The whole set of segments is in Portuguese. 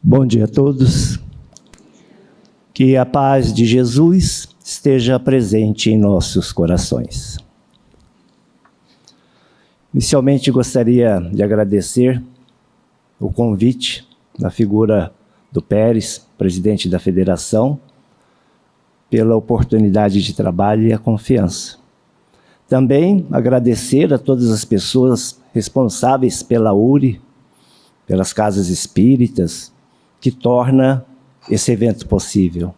Bom dia a todos. Que a paz de Jesus esteja presente em nossos corações. Inicialmente, gostaria de agradecer o convite da figura do Pérez, presidente da federação, pela oportunidade de trabalho e a confiança. Também agradecer a todas as pessoas responsáveis pela URI, pelas casas espíritas, que torna esse evento possível.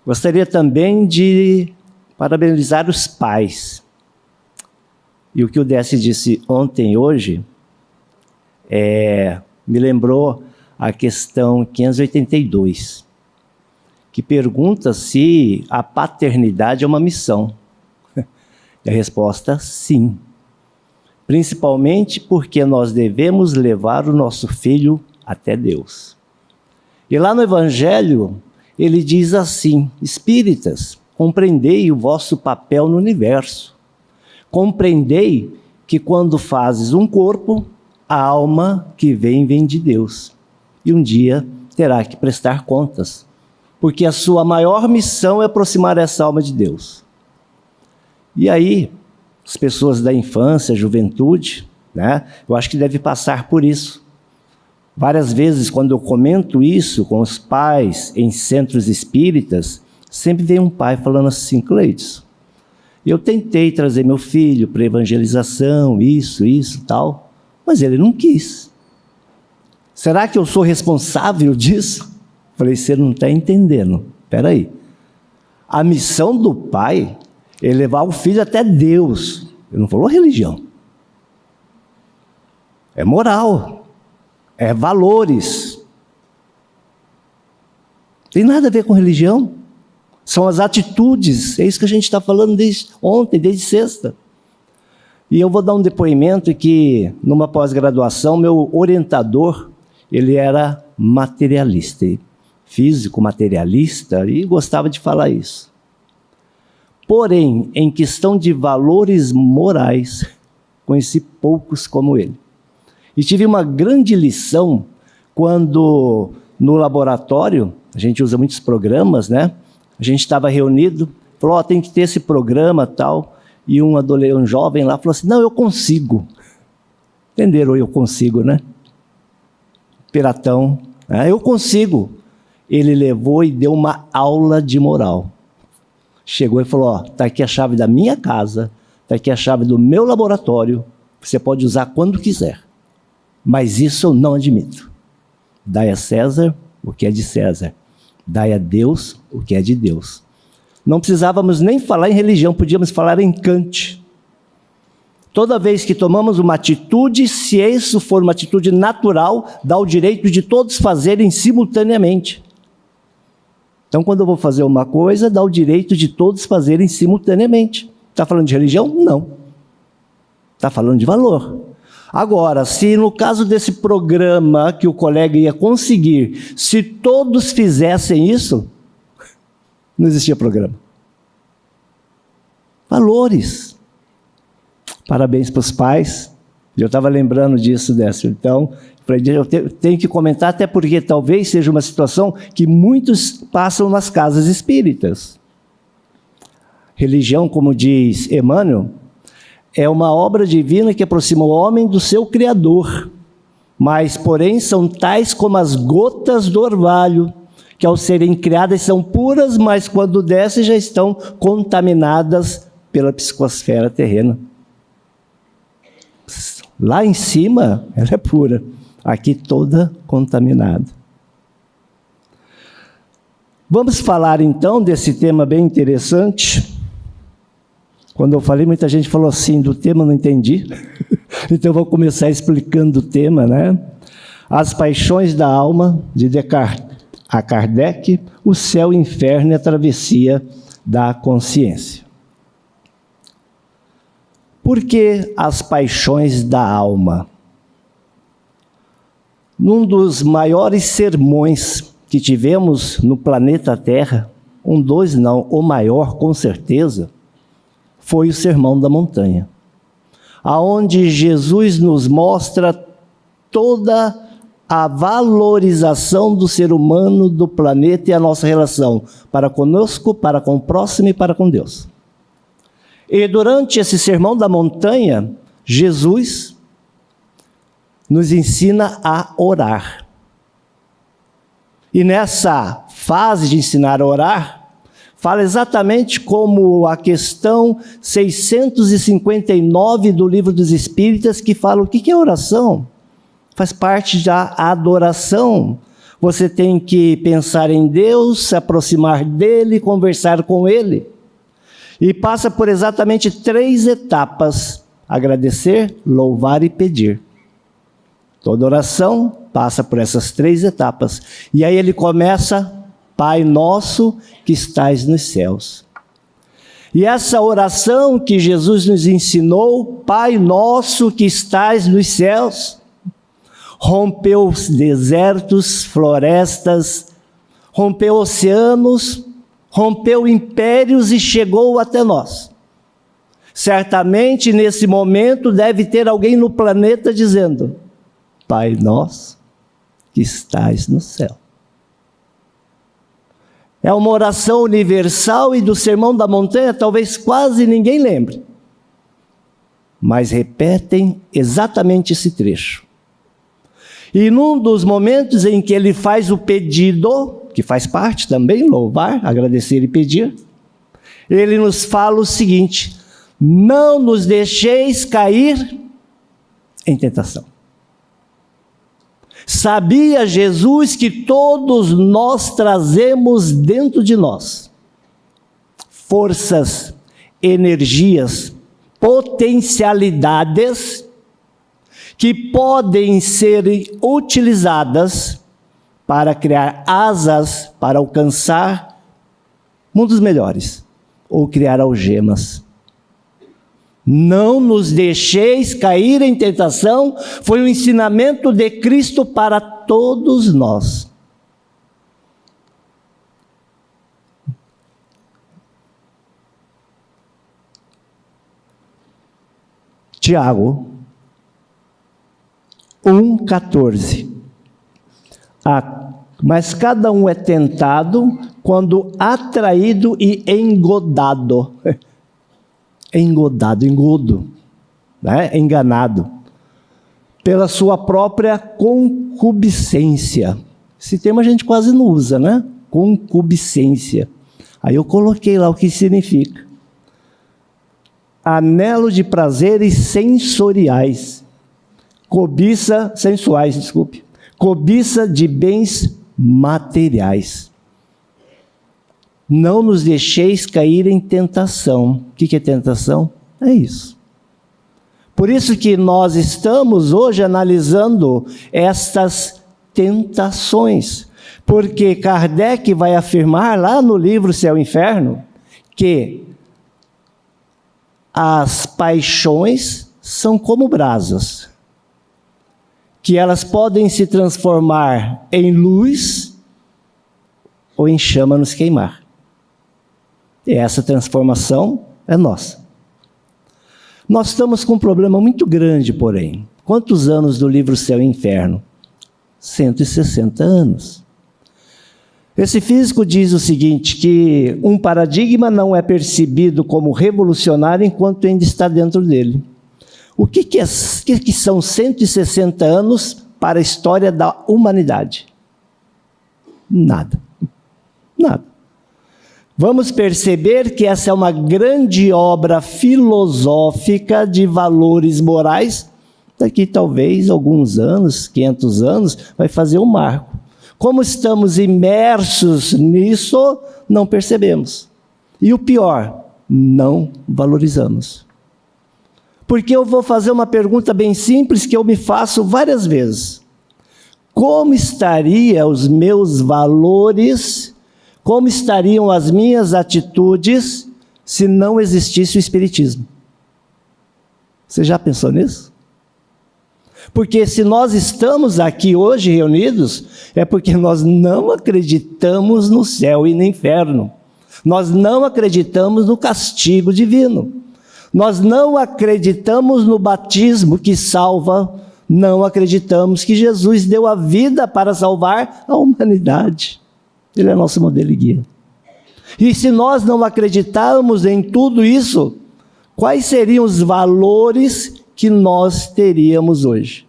Gostaria também de parabenizar os pais. E o que o Décio disse ontem e hoje me lembrou a questão 582, que pergunta se a paternidade é uma missão. E a resposta, sim. Principalmente porque nós devemos levar o nosso filho até Deus. E lá no Evangelho, ele diz assim: espíritas, compreendei o vosso papel no universo. Compreendei que quando fazes um corpo, a alma que vem de Deus. E um dia terá que prestar contas, porque a sua maior missão é aproximar essa alma de Deus. E aí, as pessoas da infância, juventude, né, eu acho que deve passar por isso. Várias vezes, quando eu comento isso com os pais em centros espíritas, sempre vem um pai falando assim: Cleides, eu tentei trazer meu filho para evangelização, isso, tal, mas ele não quis. Será que eu sou responsável disso? Falei: você não está entendendo. Espera aí. A missão do pai é levar o filho até Deus. Ele não falou religião. É moral. É valores. Tem nada a ver com religião. São as atitudes. É isso que a gente está falando desde ontem, desde sexta. E eu vou dar um depoimento que, numa pós-graduação, meu orientador, ele era materialista, físico materialista, e gostava de falar isso. Porém, em questão de valores morais, conheci poucos como ele. E tive uma grande lição quando, no laboratório, a gente usa muitos programas, né? A gente estava reunido, falou: tem que ter esse programa, tal. E um jovem lá falou assim: não, eu consigo. Entenderam? Eu consigo, né? Piratão. Eu consigo. Ele levou e deu uma aula de moral. Chegou e falou: está aqui a chave da minha casa, está aqui a chave do meu laboratório, você pode usar quando quiser. Mas isso eu não admito. Dai a César o que é de César. Dai a Deus o que é de Deus. Não precisávamos nem falar em religião, podíamos falar em Kant. Toda vez que tomamos uma atitude, se isso for uma atitude natural, dá o direito de todos fazerem simultaneamente. Então, quando eu vou fazer uma coisa, dá o direito de todos fazerem simultaneamente. Está falando de religião? Não. Está falando de valor. Agora, se no caso desse programa que o colega ia conseguir, se todos fizessem isso, não existia programa. Valores. Parabéns para os pais. Eu estava lembrando disso, Décio. Então, eu tenho que comentar, até porque talvez seja uma situação que muitos passam nas casas espíritas. Religião, como diz Emmanuel, é uma obra divina que aproxima o homem do seu Criador, mas, porém, são tais como as gotas do orvalho, que ao serem criadas são puras, mas quando descem já estão contaminadas pela psicosfera terrena. Lá em cima, ela é pura, aqui toda contaminada. Vamos falar então desse tema bem interessante. Quando eu falei, muita gente falou assim: do tema eu não entendi. Então eu vou começar explicando o tema, né? As paixões da alma, de a Kardec, o céu e o inferno e a travessia da consciência. Por que as paixões da alma? Num dos maiores sermões que tivemos no planeta Terra, o maior com certeza, foi o Sermão da Montanha, aonde Jesus nos mostra toda a valorização do ser humano, do planeta e a nossa relação para conosco, para com o próximo e para com Deus. E durante esse Sermão da Montanha, Jesus nos ensina a orar. E nessa fase de ensinar a orar, fala exatamente como a questão 659 do Livro dos Espíritas, que fala o que é oração. Faz parte da adoração. Você tem que pensar em Deus, se aproximar dele, conversar com ele. E passa por exatamente 3 etapas: agradecer, louvar e pedir. Toda oração passa por essas 3 etapas. E aí ele começa: Pai nosso que estais nos céus. E essa oração que Jesus nos ensinou, Pai nosso que estais nos céus, rompeu os desertos, florestas, rompeu oceanos, rompeu impérios e chegou até nós. Certamente nesse momento deve ter alguém no planeta dizendo: Pai nosso que estais no céu. É uma oração universal e do Sermão da Montanha talvez quase ninguém lembre. Mas repetem exatamente esse trecho. E num dos momentos em que ele faz o pedido, que faz parte também, louvar, agradecer e pedir, ele nos fala o seguinte: não nos deixeis cair em tentação. Sabia Jesus que todos nós trazemos dentro de nós forças, energias, potencialidades que podem ser utilizadas para criar asas, para alcançar mundos melhores, ou criar algemas. Não nos deixeis cair em tentação, foi um ensinamento de Cristo para todos nós. Tiago 1,14. Mas cada um é tentado quando atraído e engodado. Engodo, né? Enganado, pela sua própria concupiscência. Esse termo a gente quase não usa, né? Concupiscência. Aí eu coloquei lá o que significa. Anelo de prazeres sensoriais. Cobiça de bens materiais. Não nos deixeis cair em tentação. O que é tentação? É isso. Por isso que nós estamos hoje analisando estas tentações. Porque Kardec vai afirmar lá no livro Céu e Inferno que as paixões são como brasas, que elas podem se transformar em luz ou em chama nos queimar. E essa transformação é nossa. Nós estamos com um problema muito grande, porém. Quantos anos do livro Céu e Inferno? 160 anos. Esse físico diz o seguinte, que um paradigma não é percebido como revolucionário enquanto ainda está dentro dele. O que são 160 anos para a história da humanidade? Nada. Nada. Vamos perceber que essa é uma grande obra filosófica de valores morais. Daqui talvez alguns anos, 500 anos, vai fazer um marco. Como estamos imersos nisso, não percebemos. E o pior, não valorizamos. Porque eu vou fazer uma pergunta bem simples que eu me faço várias vezes. Como estariam os meus valores, como estariam as minhas atitudes se não existisse o Espiritismo? Você já pensou nisso? Porque se nós estamos aqui hoje reunidos, é porque nós não acreditamos no céu e no inferno. Nós não acreditamos no castigo divino. Nós não acreditamos no batismo que salva. não acreditamos que Jesus deu a vida para salvar a humanidade. Ele é nosso modelo e guia. E se nós não acreditarmos em tudo isso, quais seriam os valores que nós teríamos hoje?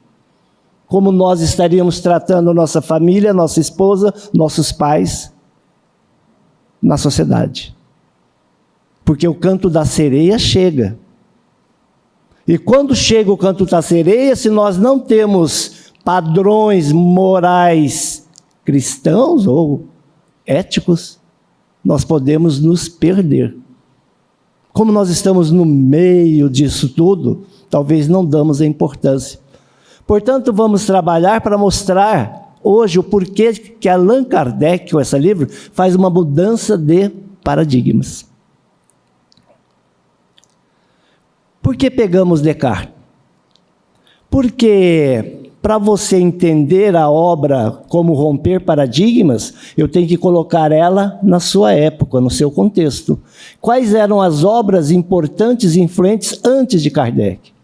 Como nós estaríamos tratando nossa família, nossa esposa, nossos pais na sociedade? Porque o canto da sereia chega. E quando chega o canto da sereia, se nós não temos padrões morais cristãos ou éticos, nós podemos nos perder. Como nós estamos no meio disso tudo, talvez não damos a importância. Portanto, vamos trabalhar para mostrar hoje o porquê que Allan Kardec, com esse livro, faz uma mudança de paradigmas. Por que pegamos Descartes? Porque para você entender a obra como romper paradigmas, eu tenho que colocar ela na sua época, no seu contexto. Quais eram as obras importantes e influentes antes de Kardec?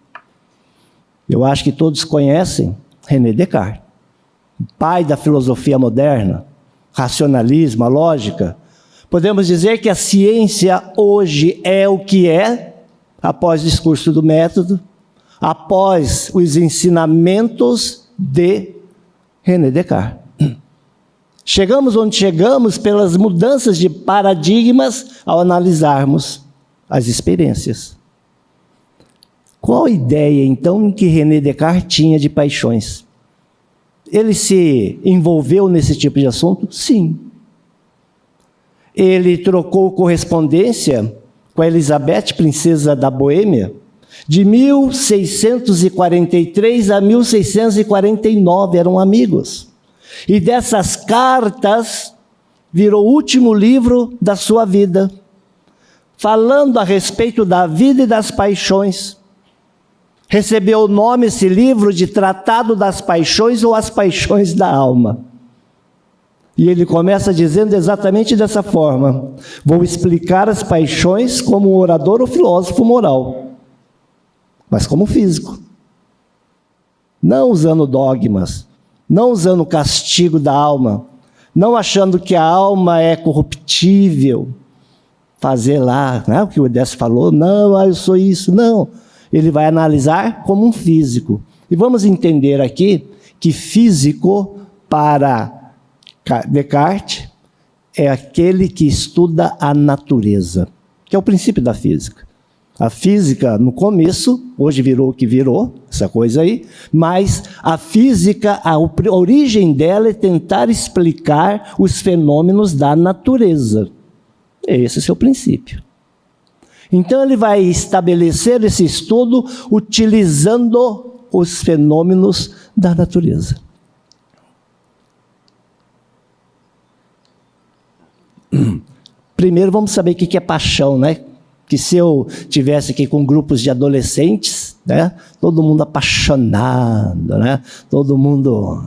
Eu acho que todos conhecem René Descartes, pai da filosofia moderna, racionalismo, a lógica. Podemos dizer que a ciência hoje é o que é, após o discurso do método, após os ensinamentos de René Descartes. Chegamos onde chegamos pelas mudanças de paradigmas ao analisarmos as experiências. Qual a ideia, então, que René Descartes tinha de paixões? Ele se envolveu nesse tipo de assunto? Sim. Ele trocou correspondência com a Elizabeth, princesa da Boêmia, de 1643 a 1649, eram amigos. E dessas cartas virou o último livro da sua vida, falando a respeito da vida e das paixões. Recebeu o nome, esse livro, de Tratado das Paixões ou As Paixões da Alma. E ele começa dizendo exatamente dessa forma: vou explicar as paixões como um orador ou filósofo moral, mas como físico. Não usando dogmas, não usando o castigo da alma, não achando que a alma é corruptível, fazer lá, né, o que o Décio falou, não, eu sou isso, não. Ele vai analisar como um físico. E vamos entender aqui que físico para Descartes é aquele que estuda a natureza, que é o princípio da física. A física, no começo, hoje virou o que virou, essa coisa aí, mas a física, a origem dela é tentar explicar os fenômenos da natureza. Esse é o seu princípio. Então ele vai estabelecer esse estudo utilizando os fenômenos da natureza. Primeiro vamos saber o que é paixão, né? Que se eu tivesse aqui com grupos de adolescentes, né? Todo mundo apaixonado, né? Todo mundo...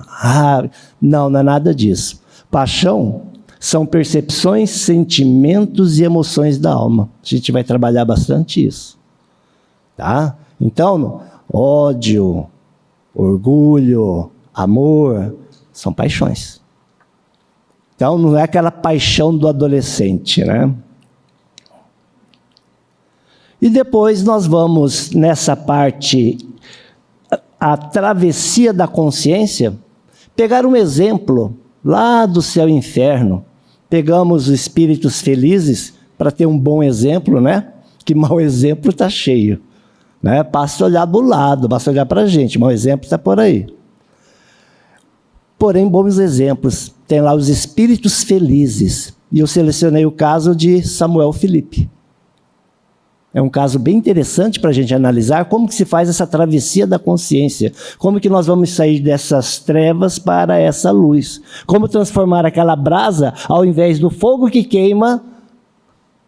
não é nada disso. Paixão são percepções, sentimentos e emoções da alma. A gente vai trabalhar bastante isso. Tá? Então, ódio, orgulho, amor, são paixões. Então, não é aquela paixão do adolescente, né? E depois nós vamos, nessa parte, a travessia da consciência, pegar um exemplo lá do céu e inferno. Pegamos os espíritos felizes para ter um bom exemplo, né? Que mau exemplo está cheio. Né? Basta olhar do lado, basta olhar para a gente, mau exemplo está por aí. Porém, bons exemplos. Tem lá os espíritos felizes. E eu selecionei o caso de Samuel Felipe. É um caso bem interessante para a gente analisar como que se faz essa travessia da consciência. Como que nós vamos sair dessas trevas para essa luz. Como transformar aquela brasa, ao invés do fogo que queima,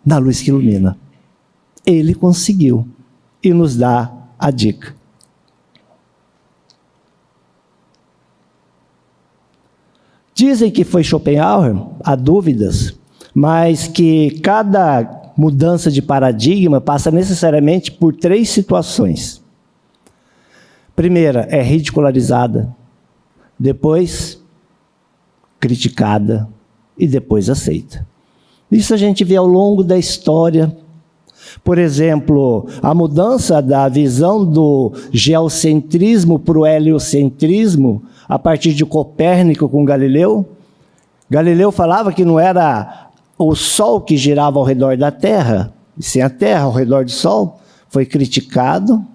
na luz que ilumina. Ele conseguiu e nos dá a dica. Dizem que foi Schopenhauer, há dúvidas, mas que cada mudança de paradigma passa necessariamente por 3 situações. Primeira, é ridicularizada, depois criticada e depois aceita. Isso a gente vê ao longo da história. Por exemplo, a mudança da visão do geocentrismo para o heliocentrismo, a partir de Copérnico com Galileu. Galileu falava que não era o Sol que girava ao redor da Terra, e sim a Terra ao redor do Sol. Foi criticado,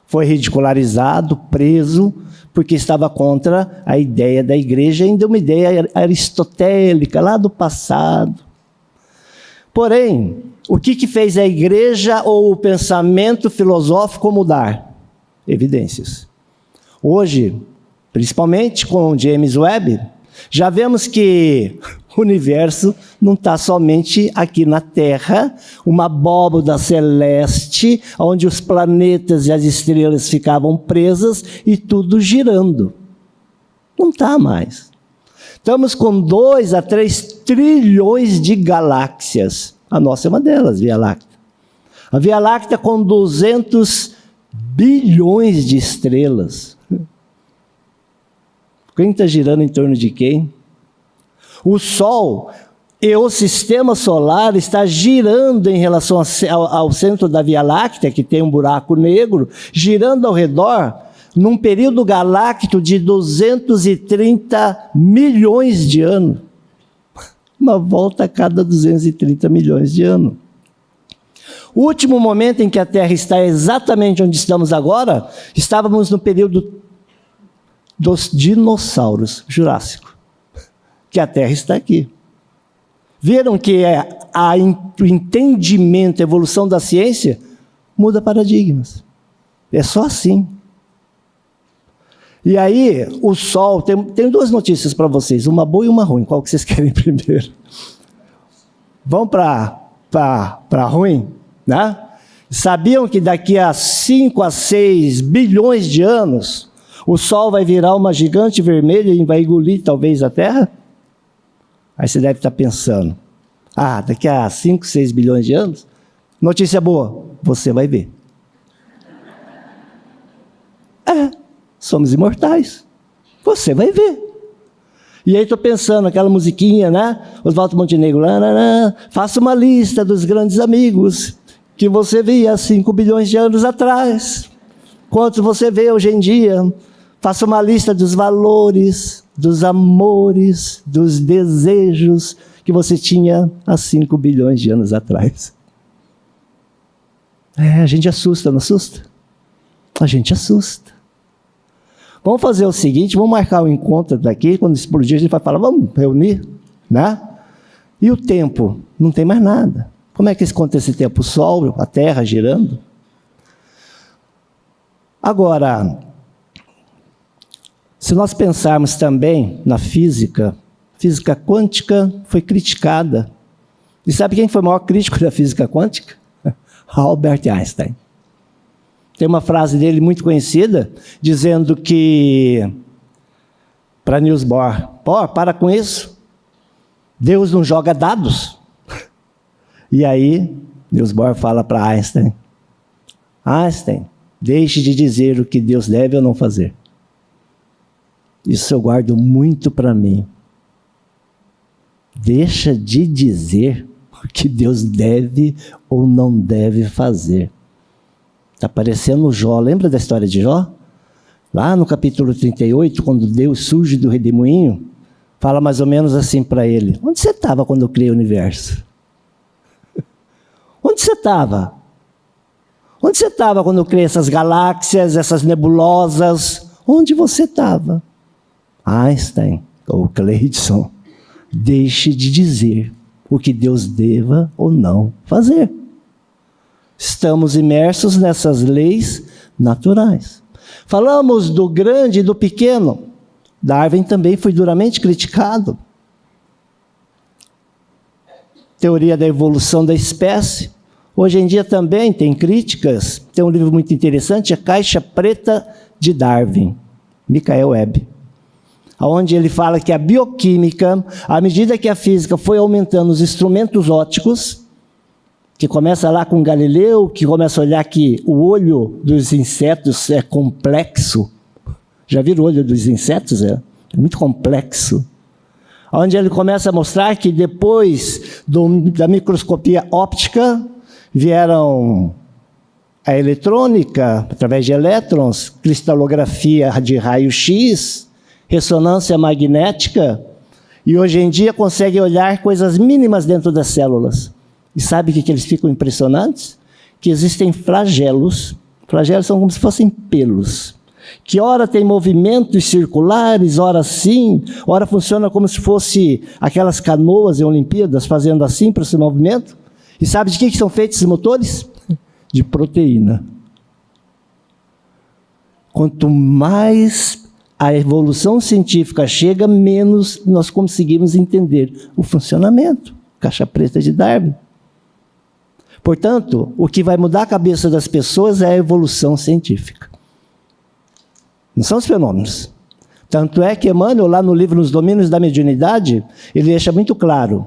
foi ridicularizado, preso, porque estava contra a ideia da igreja, ainda uma ideia aristotélica, lá do passado. Porém, o que fez a igreja ou o pensamento filosófico mudar? Evidências. Hoje, principalmente com James Webb, já vemos que o universo não está somente aqui na Terra, uma abóbada celeste, onde os planetas e as estrelas ficavam presas e tudo girando. Não está mais. Estamos com 2 a 3 trilhões de galáxias. A nossa é uma delas, Via Láctea. A Via Láctea com 200 bilhões de estrelas. Quem está girando em torno de quem? O Sol e o Sistema Solar está girando em relação ao centro da Via Láctea, que tem um buraco negro, girando ao redor, num período galáctico de 230 milhões de anos. Uma volta a cada 230 milhões de anos. O último momento em que a Terra está exatamente onde estamos agora, estávamos no período dos dinossauros, Jurássico, que a Terra está aqui. Viram que o entendimento, a evolução da ciência muda paradigmas. É só assim. E aí, o Sol, tem 2 notícias para vocês, uma boa e uma ruim. Qual que vocês querem primeiro? Vamos para ruim, né? Sabiam que daqui a 5 a 6 bilhões de anos, o Sol vai virar uma gigante vermelha e vai engolir talvez a Terra? Aí você deve estar pensando, daqui a 5, 6 bilhões de anos? Notícia boa, você vai ver. Somos imortais. Você vai ver. E aí estou pensando, aquela musiquinha, né? Oswaldo Montenegro, faça uma lista dos grandes amigos que você via há 5 bilhões de anos atrás. Quantos você vê hoje em dia? Faça uma lista dos valores, dos amores, dos desejos que você tinha há 5 bilhões de anos atrás. A gente assusta, não assusta? A gente assusta. Vamos fazer o seguinte, vamos marcar um encontro daqui, quando explodir a gente vai falar, vamos reunir, né? E o tempo? Não tem mais nada. Como é que se conta esse tempo? O Sol, a Terra girando? Agora, se nós pensarmos também na física quântica foi criticada. E sabe quem foi o maior crítico da física quântica? Albert Einstein. Tem uma frase dele muito conhecida, dizendo que, para Niels Bohr, para com isso, Deus não joga dados. E aí, Niels Bohr fala para Einstein, deixe de dizer o que Deus deve ou não fazer. Isso eu guardo muito para mim. Deixa de dizer o que Deus deve ou não deve fazer. Está parecendo Jó. Lembra da história de Jó? Lá no capítulo 38, quando Deus surge do redemoinho, fala mais ou menos assim para ele. Onde você estava quando eu criei o universo? Onde você estava? Onde você estava quando eu criei essas galáxias, essas nebulosas? Onde você estava? Einstein, ou Cleidson, deixe de dizer o que Deus deva ou não fazer. Estamos imersos nessas leis naturais. Falamos do grande e do pequeno. Darwin também foi duramente criticado. Teoria da evolução da espécie. Hoje em dia também tem críticas. Tem um livro muito interessante, A Caixa Preta de Darwin, Michael Webb, onde ele fala que a bioquímica, à medida que a física foi aumentando os instrumentos ópticos, que começa lá com Galileu, que começa a olhar que o olho dos insetos é complexo. Já viram o olho dos insetos? É muito complexo. Onde ele começa a mostrar que depois da microscopia óptica, vieram a eletrônica, através de elétrons, cristalografia de raio-x, ressonância magnética, e hoje em dia consegue olhar coisas mínimas dentro das células. E sabe o que eles ficam impressionantes? Que existem flagelos. Flagelos são como se fossem pelos, que ora tem movimentos circulares, ora sim, ora funciona como se fosse aquelas canoas em Olimpíadas, fazendo assim para esse movimento. E sabe de que são feitos esses motores? De proteína. Quanto mais a evolução científica chega, menos nós conseguimos entender o funcionamento. Caixa preta de Darwin. Portanto, o que vai mudar a cabeça das pessoas é a evolução científica. Não são os fenômenos. Tanto é que Emmanuel, lá no livro Nos Domínios da Mediunidade, ele deixa muito claro,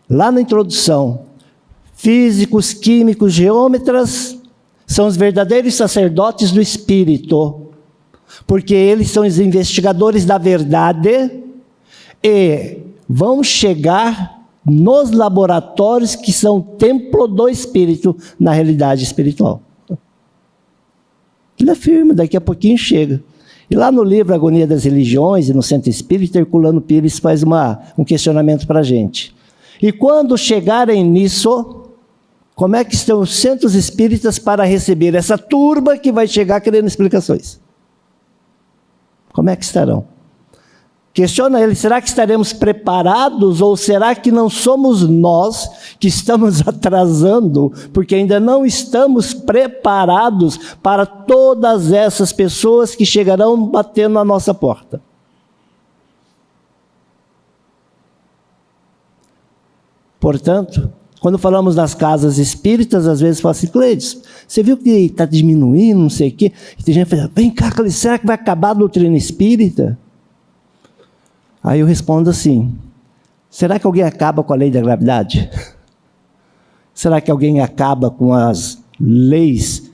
lá na introdução, físicos, químicos, geômetras são os verdadeiros sacerdotes do espírito, porque eles são os investigadores da verdade e vão chegar nos laboratórios que são templo do espírito na realidade espiritual. Ele afirma, daqui a pouquinho chega. E lá no livro Agonia das Religiões e no Centro Espírita, Herculano Pires faz um questionamento para a gente. E quando chegarem nisso, como é que estão os centros espíritas para receber essa turba que vai chegar querendo explicações? Como é que estarão? Questiona ele, será que estaremos preparados ou será que não somos nós que estamos atrasando, porque ainda não estamos preparados para todas essas pessoas que chegarão batendo na nossa porta? Portanto, quando falamos das casas espíritas, às vezes fala assim, Cleides, você viu que está diminuindo, não sei o quê? E tem gente que fala, vem cá, Cleides, será que vai acabar a doutrina espírita? Aí eu respondo assim, será que alguém acaba com a lei da gravidade? Será que alguém acaba com as leis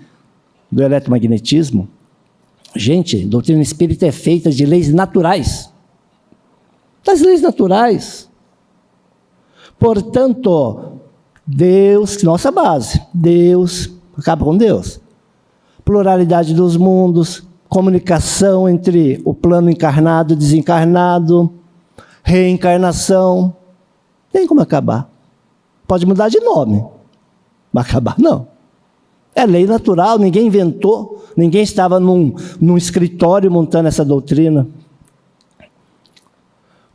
do eletromagnetismo? Gente, a doutrina espírita é feita de leis naturais. Das leis naturais. Portanto, Deus, nossa base, Deus, acaba com Deus. Pluralidade dos mundos, comunicação entre o plano encarnado e desencarnado, reencarnação, tem como acabar. Pode mudar de nome, mas acabar não. É lei natural, ninguém inventou, ninguém estava num escritório montando essa doutrina.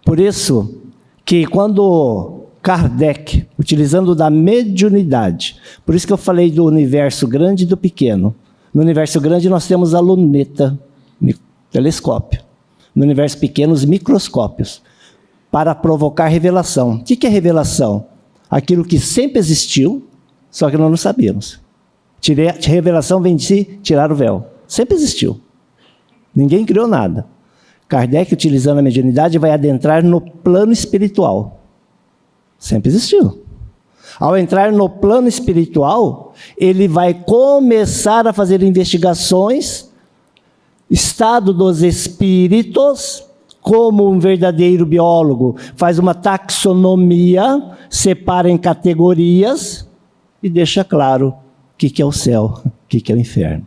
Por isso que quando Kardec, utilizando da mediunidade, por isso que eu falei do universo grande e do pequeno. No universo grande nós temos a luneta, telescópio. No universo pequeno, os microscópios, para provocar revelação. O que é revelação? Aquilo que sempre existiu, só que nós não sabíamos. Revelação vem de tirar o véu. Sempre existiu. Ninguém criou nada. Kardec, utilizando a mediunidade, vai adentrar no plano espiritual. Sempre existiu. Ao entrar no plano espiritual, ele vai começar a fazer investigações, estado dos espíritos, como um verdadeiro biólogo, faz uma taxonomia, separa em categorias e deixa claro o que é o céu, o que é o inferno.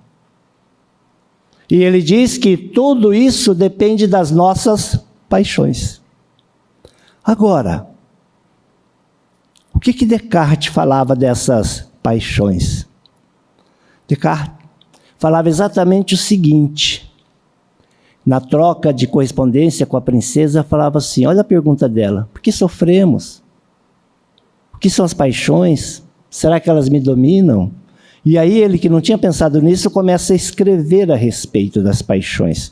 E ele diz que tudo isso depende das nossas paixões. Agora, o que Descartes falava dessas paixões? Descartes falava exatamente o seguinte, na troca de correspondência com a princesa, falava assim, olha a pergunta dela, por que sofremos? O que são as paixões? Será que elas me dominam? E aí ele, que não tinha pensado nisso, começa a escrever a respeito das paixões.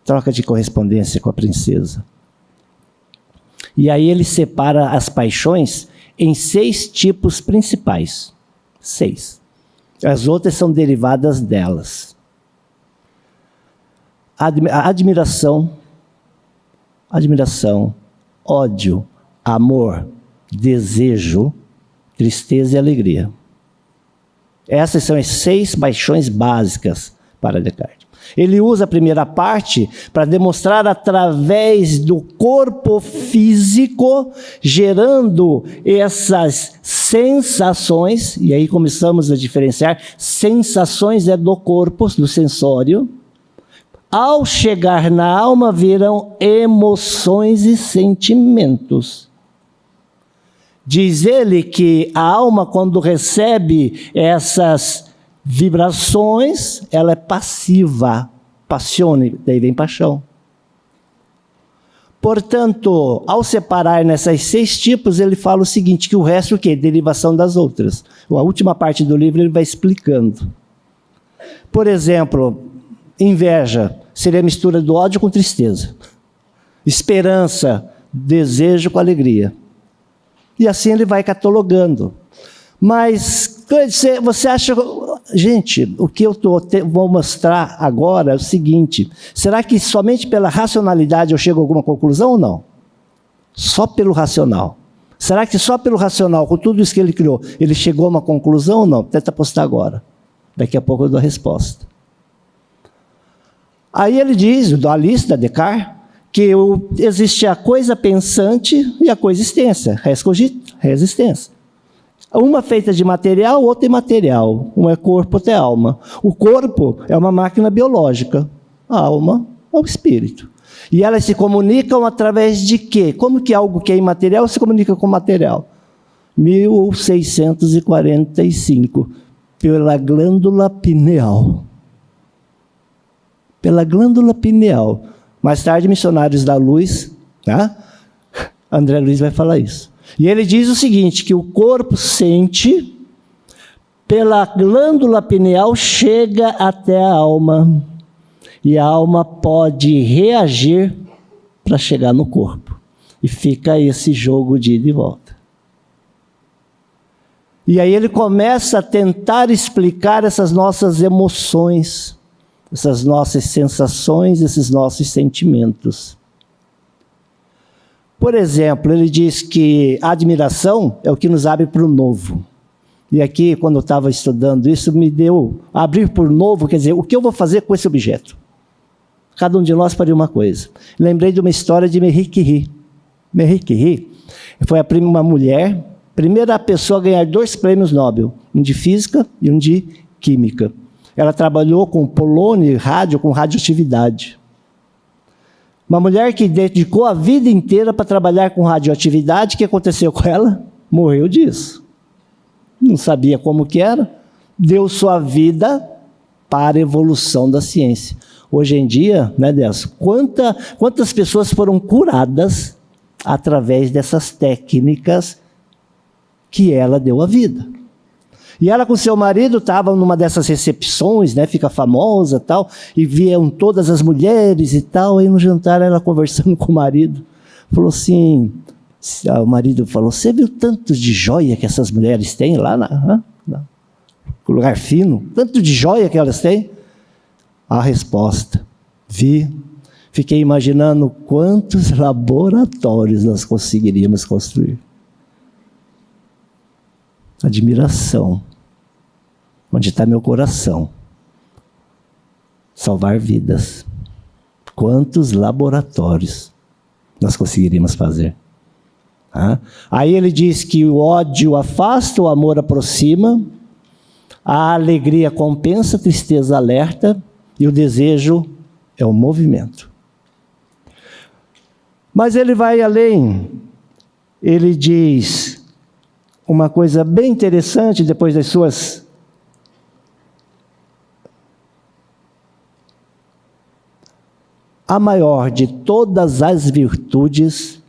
Troca de correspondência com a princesa. E aí ele separa as paixões em 6 tipos principais. 6. As outras são derivadas delas. Admiração, ódio, amor, desejo, tristeza e alegria. Essas são as 6 paixões básicas para Descartes. Ele usa a primeira parte para demonstrar através do corpo físico, gerando essas sensações, e aí começamos a diferenciar, sensações é do corpo, do sensório. Ao chegar na alma, virão emoções e sentimentos. Diz ele que a alma, quando recebe essas vibrações, ela é passiva, passione, daí vem paixão. Portanto, ao separar nessas 6 tipos, ele fala o seguinte, que o resto o quê? Derivação das outras. A última parte do livro ele vai explicando. Por exemplo, inveja seria a mistura do ódio com tristeza. Esperança, desejo com alegria. E assim ele vai catalogando. Mas você acha... Gente, o que eu vou mostrar agora é o seguinte. Será que somente pela racionalidade eu chego a alguma conclusão ou não? Só pelo racional. Será que só pelo racional, com tudo isso que ele criou, ele chegou a uma conclusão ou não? Tenta apostar agora. Daqui a pouco eu dou a resposta. Aí ele diz, o dualista, Descartes, que existe a coisa pensante e a coexistência, res cogito, res existência. Uma feita de material, outra imaterial. Um é corpo, outra é alma. O corpo é uma máquina biológica. A alma é o espírito. E elas se comunicam através de quê? Como que algo que é imaterial se comunica com material? 1645, pela glândula pineal. Pela glândula pineal. Mais tarde, Missionários da Luz, né? André Luiz vai falar isso. E ele diz o seguinte, que o corpo sente, pela glândula pineal chega até a alma. E a alma pode reagir para chegar no corpo. E fica esse jogo de ida e volta. E aí ele começa a tentar explicar essas nossas emoções, essas nossas sensações, esses nossos sentimentos. Por exemplo, ele diz que a admiração é o que nos abre para o novo. E aqui, quando eu estava estudando isso, me deu abrir por novo, quer dizer, o que eu vou fazer com esse objeto? Cada um de nós faria uma coisa. Lembrei de uma história de Marie Curie. Marie Curie foi uma mulher, primeira pessoa a ganhar 2 prêmios Nobel, um de física e um de química. Ela trabalhou com polônio e rádio, com radioatividade. Uma mulher que dedicou a vida inteira para trabalhar com radioatividade, o que aconteceu com ela? Morreu disso. Não sabia como que era, deu sua vida para a evolução da ciência. Hoje em dia, né, Décio, quantas pessoas foram curadas através dessas técnicas que ela deu à vida? E ela com seu marido estava numa dessas recepções, né, fica famosa tal, e viam todas as mulheres e tal, aí no jantar ela conversando com o marido, falou assim, o marido falou, você viu tanto de joia que essas mulheres têm lá no lugar fino? Tanto de joia que elas têm? A resposta, vi, fiquei imaginando quantos laboratórios nós conseguiríamos construir. Admiração. Onde está meu coração? Salvar vidas. Quantos laboratórios nós conseguiríamos fazer? Aí ele diz que o ódio afasta, o amor aproxima, a alegria compensa, a tristeza alerta, e o desejo é o movimento. Mas ele vai além. Ele diz uma coisa bem interessante depois das suas... A maior de todas as virtudes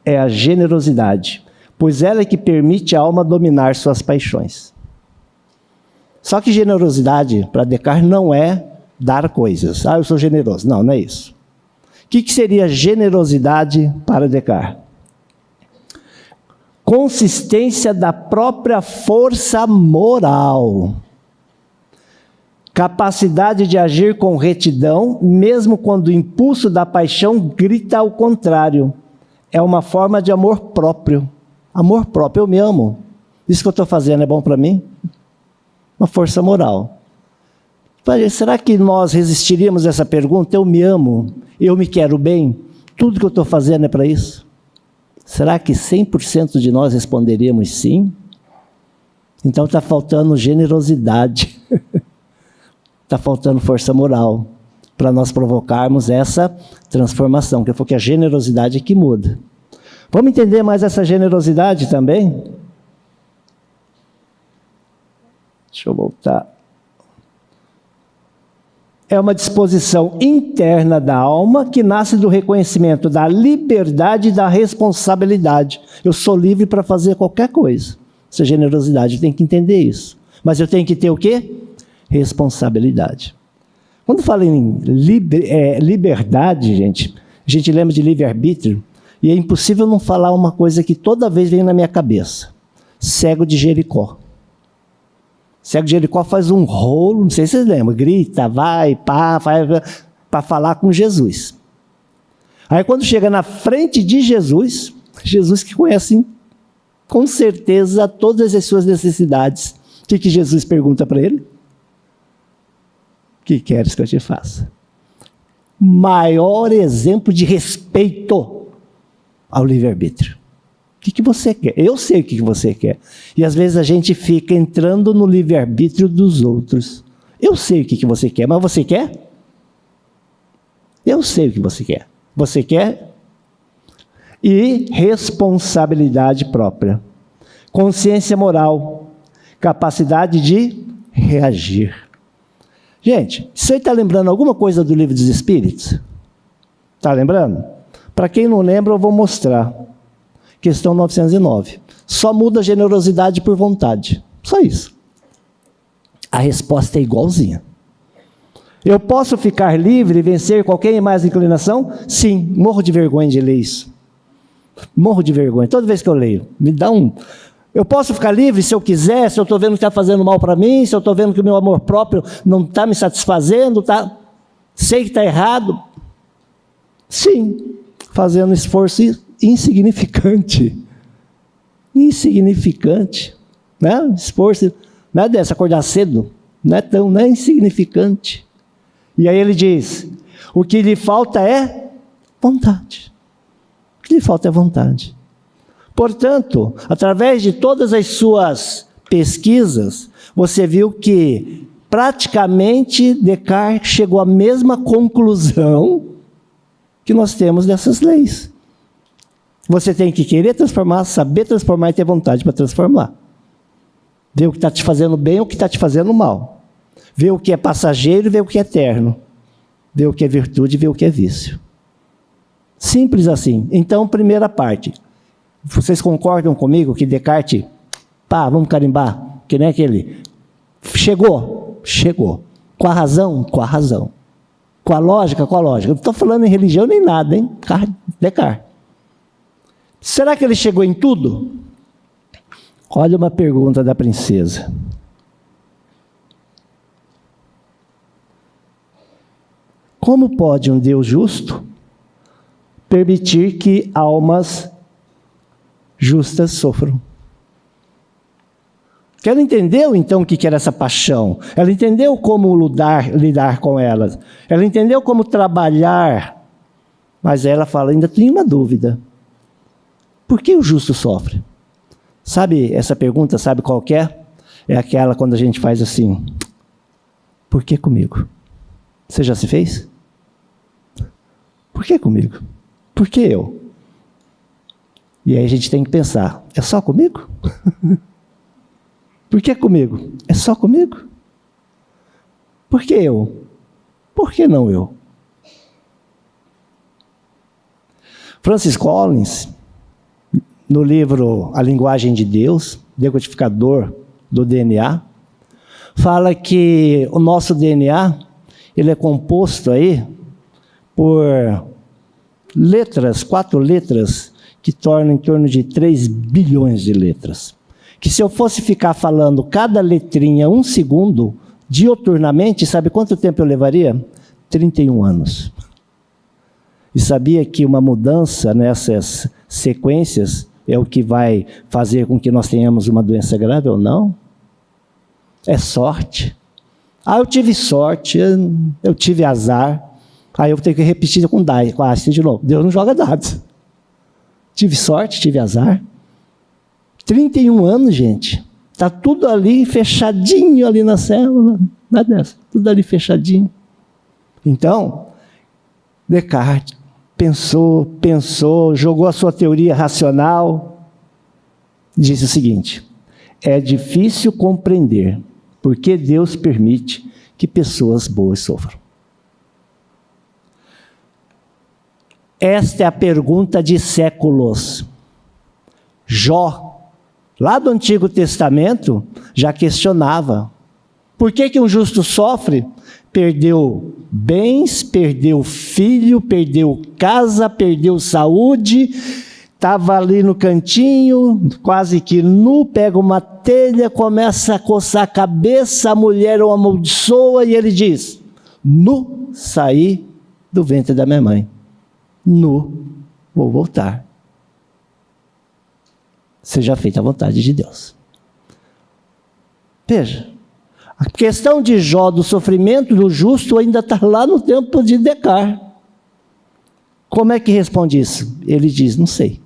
é a generosidade, pois ela é que permite a alma dominar suas paixões. Só que generosidade, para Descartes, não é dar coisas. Eu sou generoso. Não, não é isso. O que seria generosidade para Descartes? Consistência da própria força moral. Capacidade de agir com retidão, mesmo quando o impulso da paixão grita ao contrário. É uma forma de amor próprio. Amor próprio, eu me amo. Isso que eu estou fazendo é bom para mim? Uma força moral. Será que nós resistiríamos a essa pergunta? Eu me amo, eu me quero bem, tudo que eu estou fazendo é para isso? Será que 100% de nós responderíamos sim? Então está faltando generosidade, está faltando força moral para nós provocarmos essa transformação, que foi que a generosidade é que muda. Vamos entender mais essa generosidade também? Deixa eu voltar. É uma disposição interna da alma que nasce do reconhecimento da liberdade e da responsabilidade. Eu sou livre para fazer qualquer coisa. Essa generosidade, eu tenho que entender isso. Mas eu tenho que ter o quê? Responsabilidade. Quando falo em liberdade, gente, a gente lembra de livre-arbítrio, e é impossível não falar uma coisa que toda vez vem na minha cabeça. Cego de Jericó. Cego de Jericó faz um rolo, não sei se vocês lembram, grita, vai, pá, para falar com Jesus. Aí quando chega na frente de Jesus, Jesus que conhece com certeza todas as suas necessidades, o que Jesus pergunta para ele? O que queres que eu te faça? Maior exemplo de respeito ao livre-arbítrio. O que você quer? Eu sei o que você quer. E às vezes a gente fica entrando no livre-arbítrio dos outros. Eu sei o que você quer, mas você quer? Eu sei o que você quer. Você quer? E responsabilidade própria. Consciência moral. Capacidade de reagir. Gente, você está lembrando alguma coisa do Livro dos Espíritos? Está lembrando? Para quem não lembra, eu vou mostrar. Questão 909. Só muda a generosidade por vontade. Só isso. A resposta é igualzinha. Eu posso ficar livre e vencer qualquer mais inclinação? Sim. Morro de vergonha de ler isso. Morro de vergonha. Toda vez que eu leio, me dá um... Eu posso ficar livre se eu quiser, se eu estou vendo que está fazendo mal para mim, se eu estou vendo que o meu amor próprio não está me satisfazendo, sei que está errado. Sim. Fazendo esforço insignificante. Insignificante. Né? Esforço, não é dessa, acordar cedo, não é insignificante. E aí ele diz, o que lhe falta é vontade. O que lhe falta é vontade. Portanto, através de todas as suas pesquisas, você viu que praticamente Descartes chegou à mesma conclusão que nós temos dessas leis. Você tem que querer transformar, saber transformar e ter vontade para transformar. Ver o que está te fazendo bem e o que está te fazendo mal. Ver o que é passageiro e ver o que é eterno. Ver o que é virtude e ver o que é vício. Simples assim. Então, primeira parte. Vocês concordam comigo que Descartes, vamos carimbar, que nem aquele, chegou. Com a razão? Com a razão. Com a lógica? Com a lógica. Eu não estou falando em religião nem nada, hein? Descartes. Será que ele chegou em tudo? Olha uma pergunta da princesa. Como pode um Deus justo permitir que almas justas sofram? Ela entendeu, então, o que era essa paixão. Ela entendeu como lidar com elas. Ela entendeu como trabalhar. Mas ela fala, ainda tem uma dúvida. Por que o justo sofre? Sabe essa pergunta, sabe qual que é? É aquela quando a gente faz assim. Por que comigo? Você já se fez? Por que comigo? Por que eu? E aí a gente tem que pensar, é só comigo? Por que comigo? É só comigo? Por que eu? Por que não eu? Francis Collins, no livro A Linguagem de Deus, decodificador do DNA, fala que o nosso DNA, ele é composto aí por letras, 4 letras, que tornam em torno de 3 bilhões de letras. Que se eu fosse ficar falando cada letrinha 1 segundo, dioturnamente, sabe quanto tempo eu levaria? 31 anos. E sabia que uma mudança nessas sequências é o que vai fazer com que nós tenhamos uma doença grave ou não. É sorte. Eu tive sorte, eu tive azar. Aí eu vou ter que repetir com a Einstein de novo. Deus não joga dados. Tive sorte, tive azar. 31 anos, gente. Está tudo ali fechadinho ali na célula. Nada dessa. Tudo ali fechadinho. Então, Descartes pensou, jogou a sua teoria racional. Disse o seguinte: é difícil compreender por que Deus permite que pessoas boas sofram. Esta é a pergunta de séculos. Jó, lá do Antigo Testamento, já questionava. Por que um justo sofre? Perdeu bens, perdeu filho, perdeu casa, perdeu saúde, estava ali no cantinho, quase que nu, pega uma telha, começa a coçar a cabeça, a mulher o amaldiçoa e ele diz: nu saí do ventre da minha mãe. Nu, vou voltar. Seja feita a vontade de Deus. Veja, a questão de Jó, do sofrimento do justo, ainda está lá no tempo de Descartes. Como é que responde isso? Ele diz: não sei.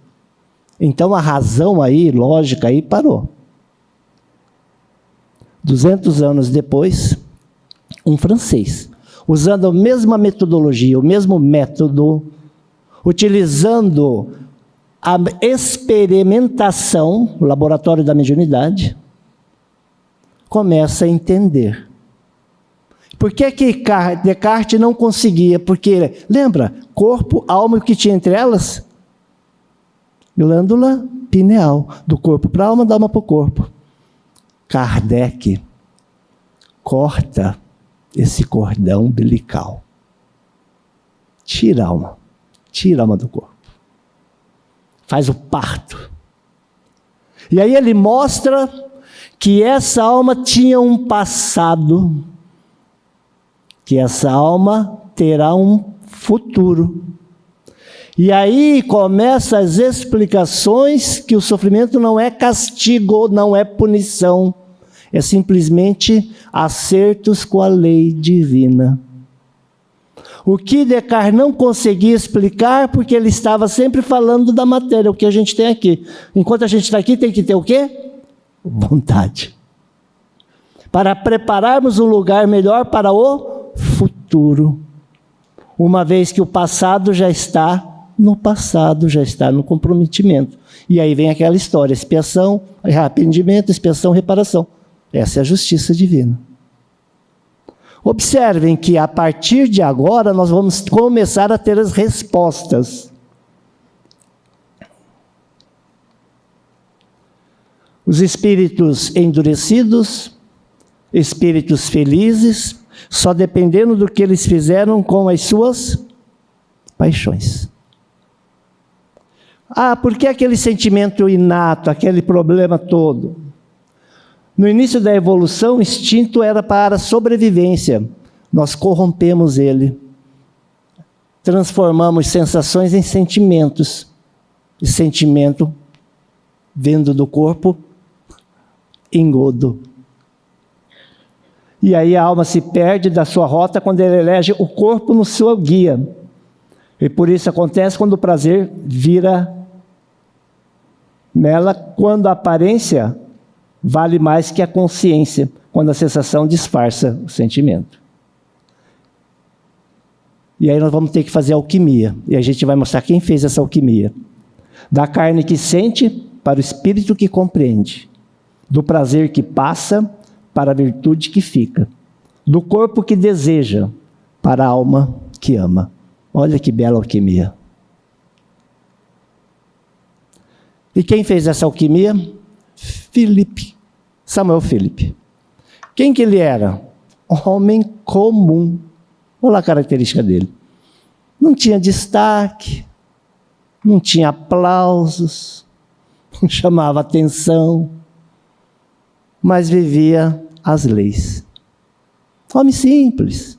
Então a razão aí, lógica aí, parou. 200 anos depois, um francês, usando a mesma metodologia, o mesmo método, utilizando a experimentação, o laboratório da mediunidade, começa a entender. Por que Descartes não conseguia? Porque, lembra, corpo, alma, e o que tinha entre elas? Glândula pineal, do corpo para a alma, da alma para o corpo. Kardec corta esse cordão umbilical. Tira a alma do corpo. Faz o parto. E aí ele mostra que essa alma tinha um passado, que essa alma terá um futuro. E aí começam as explicações que o sofrimento não é castigo, não é punição, é simplesmente acertos com a lei divina. O que Descartes não conseguia explicar, porque ele estava sempre falando da matéria, o que a gente tem aqui. Enquanto a gente está aqui, tem que ter o quê? Vontade. Para prepararmos um lugar melhor para o futuro. Uma vez que o passado já está no passado, já está no comprometimento. E aí vem aquela história: expiação, arrependimento, expiação, reparação. Essa é a justiça divina. Observem que a partir de agora nós vamos começar a ter as respostas. Os espíritos endurecidos, espíritos felizes, só dependendo do que eles fizeram com as suas paixões. Por que aquele sentimento inato, aquele problema todo? No início da evolução, o instinto era para a sobrevivência. Nós corrompemos ele. Transformamos sensações em sentimentos. E sentimento, vindo do corpo, engodo. E aí a alma se perde da sua rota quando ele elege o corpo no seu guia. E por isso acontece quando o prazer vira nela, quando a aparência vale mais que a consciência, quando a sensação disfarça o sentimento. E aí nós vamos ter que fazer alquimia, e a gente vai mostrar quem fez essa alquimia. Da carne que sente para o espírito que compreende, do prazer que passa para a virtude que fica, do corpo que deseja para a alma que ama. Olha que bela alquimia. E quem fez essa alquimia? Samuel Philip. Quem que ele era? Homem comum. Olha a característica dele. Não tinha destaque, não tinha aplausos, não chamava atenção, mas vivia as leis. Homem simples.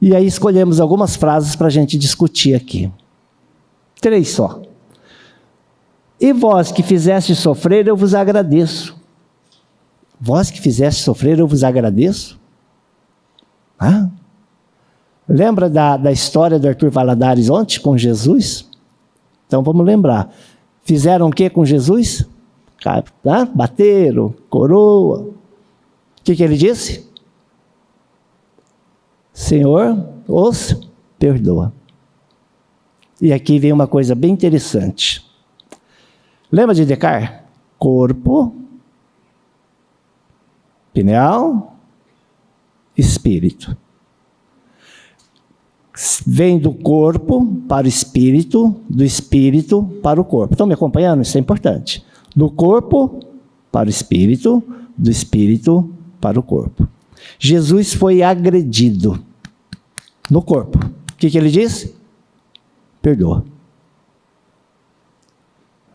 E aí escolhemos algumas frases para a gente discutir aqui. 3 só. E vós que fizeste sofrer, eu vos agradeço. Vós que fizeste sofrer, eu vos agradeço. Ah? Lembra da história do Arthur Valadares ontem com Jesus? Então vamos lembrar. Fizeram o que com Jesus? Bateram, coroa. O que ele disse? Senhor, os perdoa. E aqui vem uma coisa bem interessante. Lembra de Descartes? Corpo, pineal, espírito. Vem do corpo para o espírito, do espírito para o corpo. Estão me acompanhando? Isso é importante. Do corpo para o espírito, do espírito para o corpo. Jesus foi agredido no corpo. O que ele disse? Perdoa.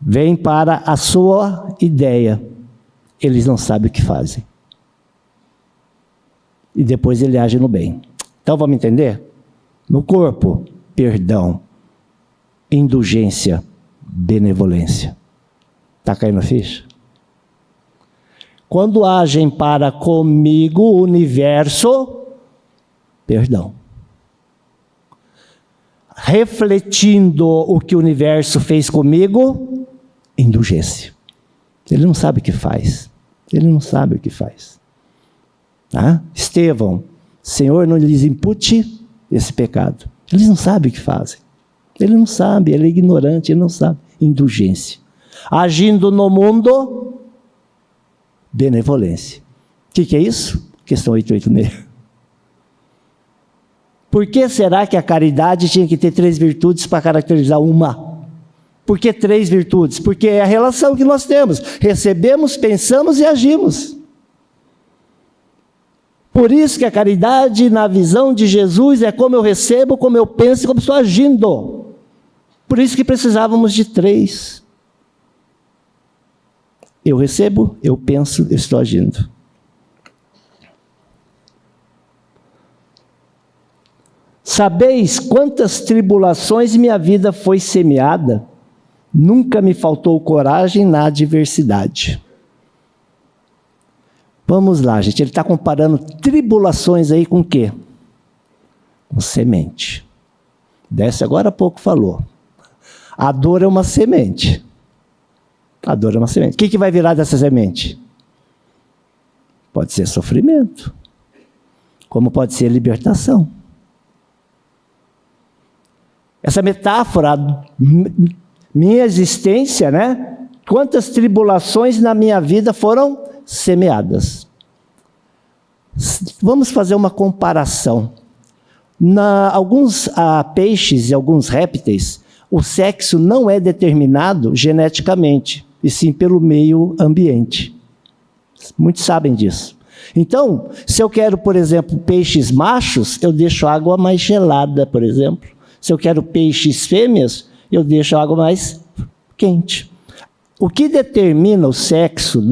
Vem para a sua ideia. Eles não sabem o que fazem. E depois ele age no bem. Então vamos entender? No corpo, perdão, indulgência, benevolência. Está caindo a ficha? Quando agem para comigo, o universo, perdão. Refletindo o que o universo fez comigo, indulgência. Ele não sabe o que faz. Ele não sabe o que faz. Tá? Estevão, Senhor, não lhes impute esse pecado. Eles não sabem o que fazem. Ele não sabe, ele é ignorante, ele não sabe. Indulgência. Agindo no mundo, benevolência. O que é isso? Questão 886. Por que será que a caridade tinha que ter 3 virtudes para caracterizar uma? Por que 3 virtudes? Porque é a relação que nós temos. Recebemos, pensamos e agimos. Por isso que a caridade, na visão de Jesus, é como eu recebo, como eu penso e como estou agindo. Por isso que precisávamos de 3. Eu recebo, eu penso, eu estou agindo. Sabeis quantas tribulações minha vida foi semeada? Nunca me faltou coragem na adversidade. Vamos lá, gente. Ele está comparando tribulações aí com o quê? Com semente. Desce agora há pouco falou. A dor é uma semente. A dor é uma semente. O que vai virar dessa semente? Pode ser sofrimento. Como pode ser libertação. Essa metáfora, minha existência, né? Quantas tribulações na minha vida foram semeadas. Vamos fazer uma comparação. Alguns peixes e alguns répteis, o sexo não é determinado geneticamente, e sim pelo meio ambiente. Muitos sabem disso. Então, se eu quero, por exemplo, peixes machos, eu deixo a água mais gelada, por exemplo. Se eu quero peixes fêmeas, eu deixo a água mais quente. O que determina o sexo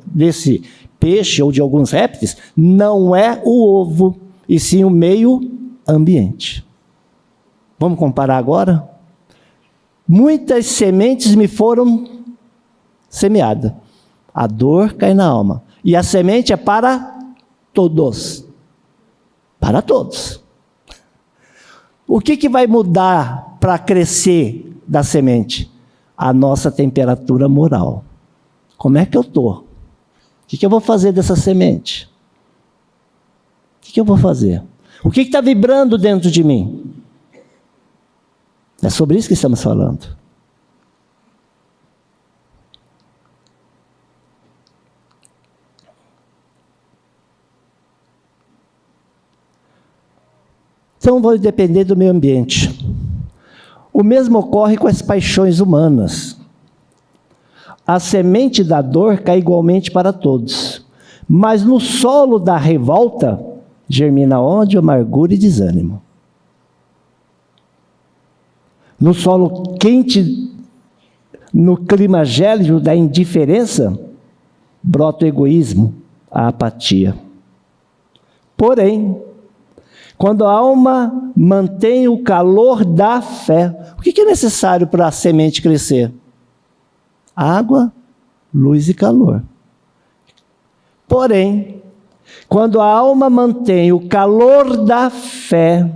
desse peixe ou de alguns répteis não é o ovo, e sim o meio ambiente. Vamos comparar agora? Muitas sementes me foram semeadas. A dor cai na alma. E a semente é para todos. Para todos. O que vai mudar para crescer da semente? A nossa temperatura moral. Como é que eu estou? O que eu vou fazer dessa semente? O que eu vou fazer? O que está vibrando dentro de mim? É sobre isso que estamos falando. Então vai depender do meio ambiente. O mesmo ocorre com as paixões humanas. A semente da dor cai igualmente para todos. Mas no solo da revolta, germina ódio, amargura e desânimo. No solo quente, no clima gélido da indiferença, brota o egoísmo, a apatia. Porém, Quando a alma mantém o calor da fé, o que é necessário para a semente crescer? Água, luz e calor. Porém, quando a alma mantém o calor da fé,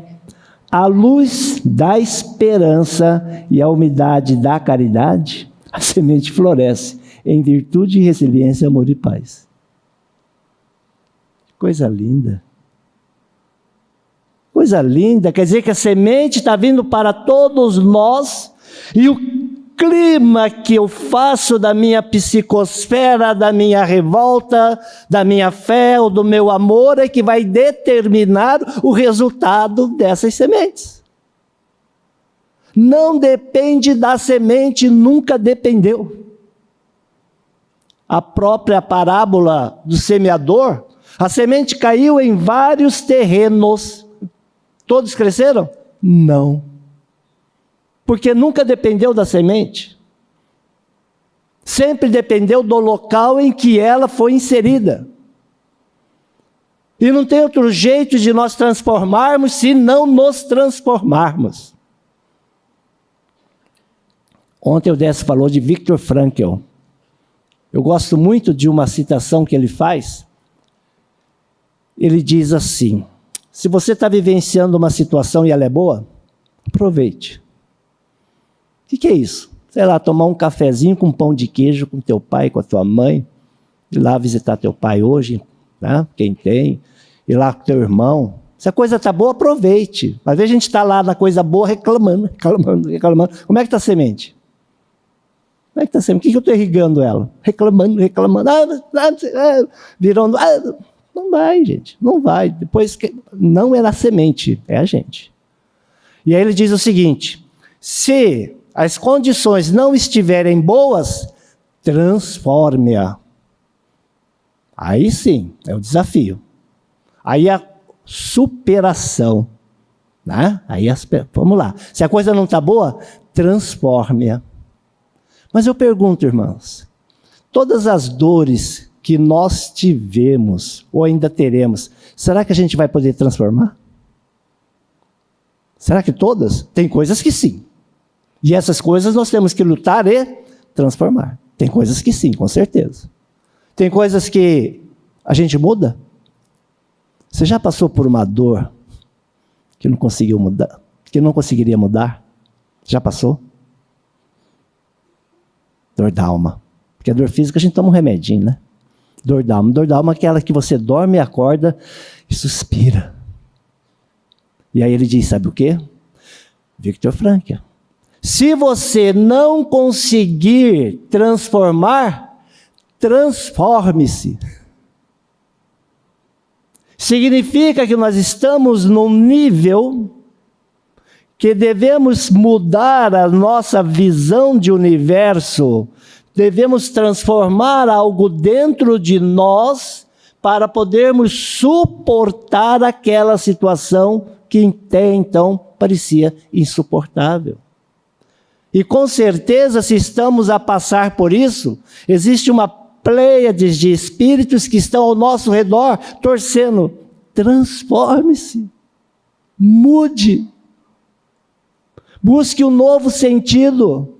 a luz da esperança e a umidade da caridade, a semente floresce em virtude, resiliência, amor e paz. Coisa linda. Coisa linda, quer dizer que a semente está vindo para todos nós, e o clima que eu faço da minha psicosfera, da minha revolta, da minha fé ou do meu amor é que vai determinar o resultado dessas sementes. Não depende da semente, nunca dependeu. A própria parábola do semeador, a semente caiu em vários terrenos. Todos cresceram? Não. Porque nunca dependeu da semente. Sempre dependeu do local em que ela foi inserida. E não tem outro jeito de nós transformarmos se não nos transformarmos. Ontem o Décio falou de Viktor Frankl. Eu gosto muito de uma citação que ele faz. Ele diz assim: se você está vivenciando uma situação e ela é boa, aproveite. O que é isso? Sei lá, tomar um cafezinho com pão de queijo com teu pai, com a tua mãe, ir lá visitar teu pai hoje, né? Quem tem, ir lá com teu irmão. Se a coisa está boa, aproveite. Às vezes a gente está lá na coisa boa reclamando. Como é que está a semente? Como é que está a semente? O que eu estou irrigando ela? Reclamando. Virando. Não vai, gente, não vai. Depois, não é a semente, é a gente. E aí ele diz o seguinte: se as condições não estiverem boas, transforme-a. Aí sim, é o desafio. Aí a superação. Né? Vamos lá. Se a coisa não está boa, transforme-a. Mas eu pergunto, irmãos, todas as dores que nós tivemos, ou ainda teremos, será que a gente vai poder transformar? Será que todas? Tem coisas que sim. E essas coisas nós temos que lutar e transformar. Tem coisas que sim, com certeza. Tem coisas que a gente muda. Você já passou por uma dor que não conseguiu mudar, que não conseguiria mudar? Já passou? Dor da alma. Porque a dor física a gente toma um remedinho, né? Dor da alma é aquela que você dorme e acorda e suspira. E aí ele diz, sabe o quê? Viktor Frankl. Se você não conseguir transformar, transforme-se. Significa que nós estamos num nível que devemos mudar a nossa visão de universo, devemos transformar algo dentro de nós para podermos suportar aquela situação que até então parecia insuportável. E com certeza, se estamos a passar por isso, existe uma pleiade de espíritos que estão ao nosso redor, torcendo. Transforme-se, mude, busque um novo sentido.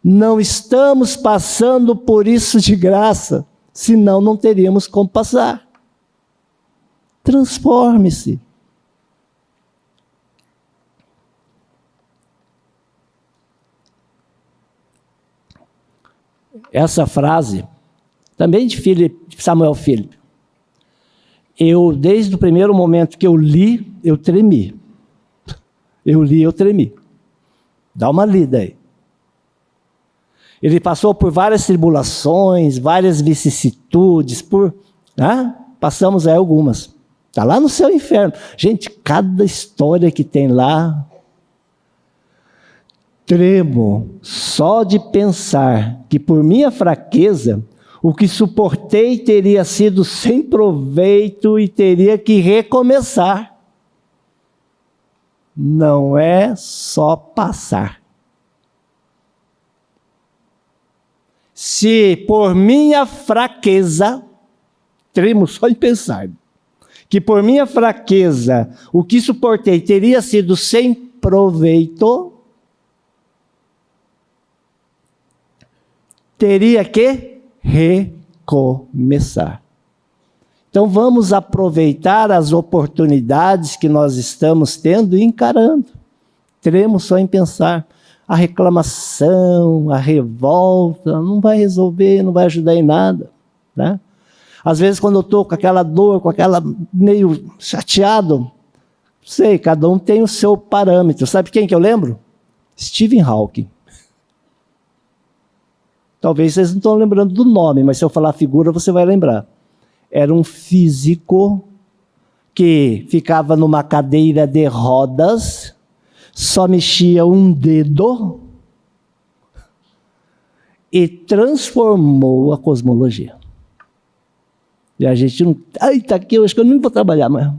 Não estamos passando por isso de graça, senão não teríamos como passar. Transforme-se. Essa frase, também de Samuel Philip, desde o primeiro momento que eu li, eu tremi. Eu tremi. Dá uma lida aí. Ele passou por várias tribulações, várias vicissitudes, passamos aí algumas. Está lá no céu e inferno. Gente, cada história que tem lá, tremo só de pensar que por minha fraqueza, o que suportei teria sido sem proveito e teria que recomeçar. Não é só passar. Se por minha fraqueza, tremo só de pensar, que por minha fraqueza o que suportei teria sido sem proveito, teria que recomeçar. Então vamos aproveitar as oportunidades que nós estamos tendo e encarando. Teremos só em pensar. A reclamação, a revolta, não vai resolver, não vai ajudar em nada, né? Às vezes quando eu estou com aquela dor, com aquela meio chateado, sei, cada um tem o seu parâmetro. Sabe quem que eu lembro? Stephen Hawking. Talvez vocês não estão lembrando do nome, mas se eu falar a figura você vai lembrar. Era um físico que ficava numa cadeira de rodas, só mexia um dedo e transformou a cosmologia. E a gente não... Ai, tá aqui, eu acho que eu nem vou trabalhar mais.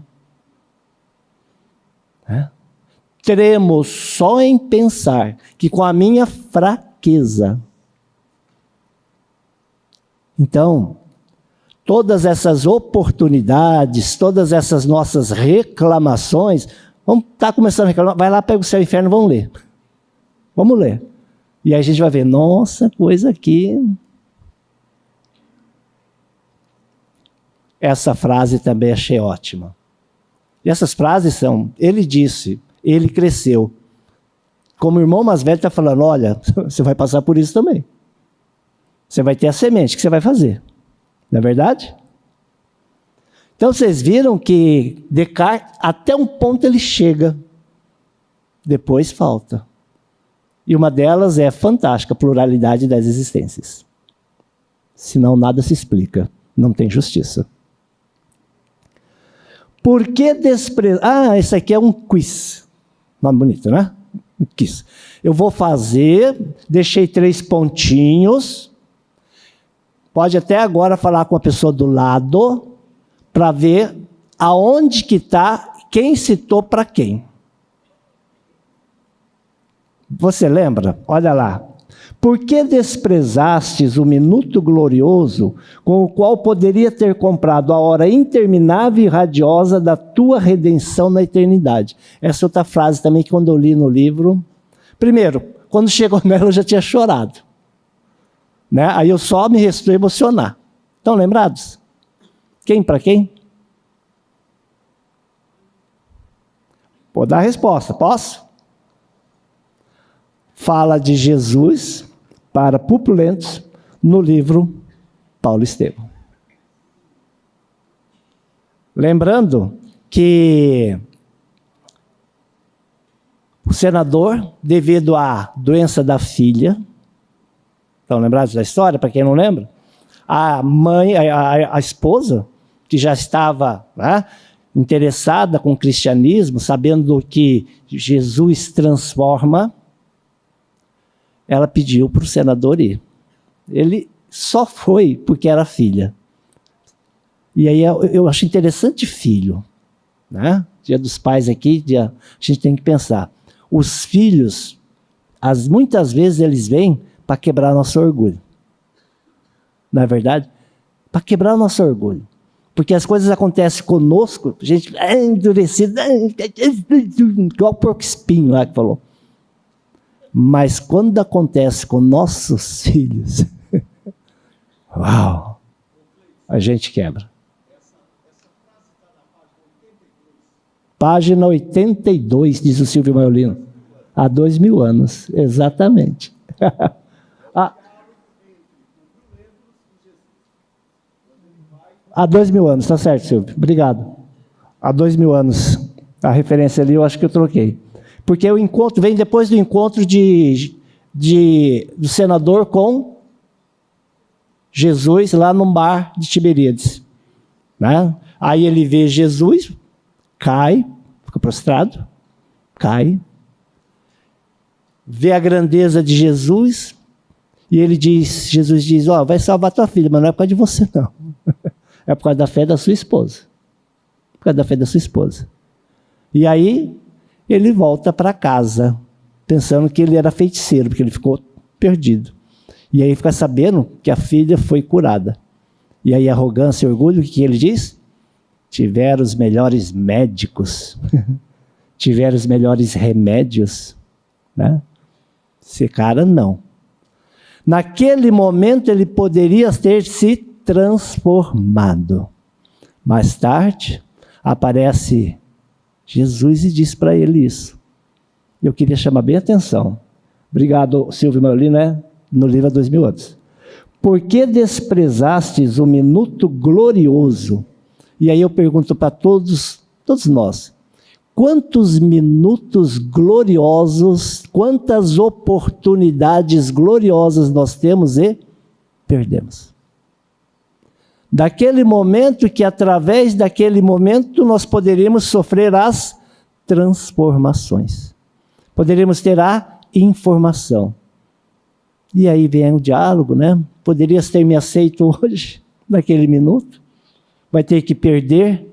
Teremos só em pensar que com a minha fraqueza. Então, todas essas oportunidades, todas essas nossas reclamações, vamos estar começando a reclamar, vai lá, pega o céu e o inferno, vamos ler. Vamos ler. E aí a gente vai ver, nossa, coisa aqui. Essa frase também achei ótima. E essas frases são, ele disse, ele cresceu. Como o irmão mais velho está falando, olha, você vai passar por isso também. Você vai ter a semente, o que você vai fazer? Não é verdade? Então vocês viram que Descartes, até um ponto ele chega, depois falta. E uma delas é fantástica, a pluralidade das existências. Senão nada se explica, não tem justiça. Por que desprezar? Ah, esse aqui é um quiz. Nome bonito, né? Um quiz. Eu vou fazer, deixei 3 pontinhos. Pode até agora falar com a pessoa do lado, para ver aonde que está, quem citou para quem. Você lembra? Olha lá. Por que desprezastes o minuto glorioso com o qual poderia ter comprado a hora interminável e radiosa da tua redenção na eternidade? Essa é outra frase também que quando eu li no livro... Primeiro, quando chegou nela eu já tinha chorado. Né? Aí eu só me restou emocionar. Estão lembrados? Quem para quem? Vou dar a resposta, posso? Fala de Jesus para pupulentos no livro Paulo Estevão. Lembrando que o senador, devido à doença da filha, estão lembrados da história, para quem não lembra? A mãe, a esposa, que já estava, né, interessada com o cristianismo, sabendo que Jesus transforma, ela pediu para o senador ir. Ele só foi porque era filha. E aí eu acho interessante filho. Né? Dia dos pais aqui, a gente tem que pensar. Os filhos, muitas vezes eles vêm para quebrar nosso orgulho. Não é verdade? Para quebrar nosso orgulho. Porque as coisas acontecem conosco, a gente é endurecido, igual o porco espinho lá que falou. Mas quando acontece com nossos filhos, uau, a gente quebra. Página 82, diz o Silvio Maiolino. Há 2000 anos, exatamente. Há 2000 anos, tá certo, Silvio. Obrigado. Há 2000 anos. A referência ali eu acho que eu troquei. Porque o encontro vem depois do encontro do senador com Jesus lá no mar de Tiberíades. Né? Aí ele vê Jesus, cai, fica prostrado, cai, vê a grandeza de Jesus, e Jesus diz, vai salvar tua filha, mas não é por causa de você, não. É por causa da fé da sua esposa. Por causa da fé da sua esposa. E aí, ele volta para casa, pensando que ele era feiticeiro, porque ele ficou perdido. E aí fica sabendo que a filha foi curada. E aí arrogância e orgulho, o que ele diz? tiveram os melhores médicos, tiveram os melhores remédios, né? Esse cara não. Naquele momento ele poderia ter se transformado. Mais tarde, aparece Jesus e diz para ele isso. Eu queria chamar bem a atenção. Obrigado, Silvio Marolino, né? No livro há 2000 anos. Por que desprezastes o minuto glorioso? E aí eu pergunto para todos nós, quantos minutos gloriosos, quantas oportunidades gloriosas nós temos e perdemos? Daquele momento que, através daquele momento, nós poderíamos sofrer as transformações. Poderíamos ter a informação. E aí vem o diálogo, né? Poderias ter me aceito hoje, naquele minuto. Vai ter que perder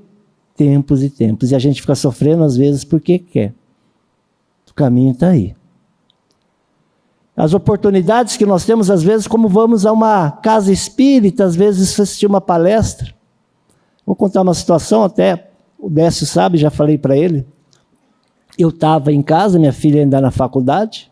tempos e tempos. E a gente fica sofrendo às vezes porque quer. O caminho está aí. As oportunidades que nós temos, às vezes, como vamos a uma casa espírita, às vezes assistir uma palestra. Vou contar uma situação, até o Décio sabe, já falei para ele. Eu estava em casa, minha filha ainda na faculdade,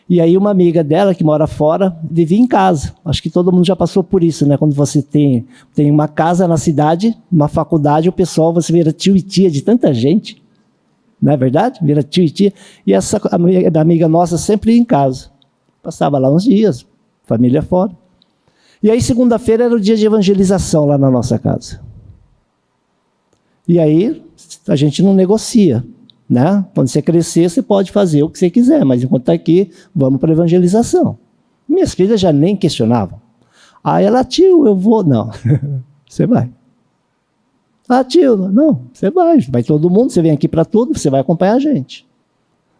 e aí uma amiga dela, que mora fora, vivia em casa. Acho que todo mundo já passou por isso, né? Quando você tem uma casa na cidade, uma faculdade, o pessoal, você vira tio e tia de tanta gente. Não é verdade? Vira tio e tia. E essa amiga nossa sempre ia em casa. Passava lá uns dias, família fora. E aí, segunda-feira era o dia de evangelização lá na nossa casa. E aí, a gente não negocia, né? Quando você crescer, você pode fazer o que você quiser, mas enquanto está aqui, vamos para a evangelização. Minhas filhas já nem questionavam. Ah, ela, tio, eu vou. Não, você vai. Ah, tio, não, você vai todo mundo, você vem aqui para tudo, você vai acompanhar a gente.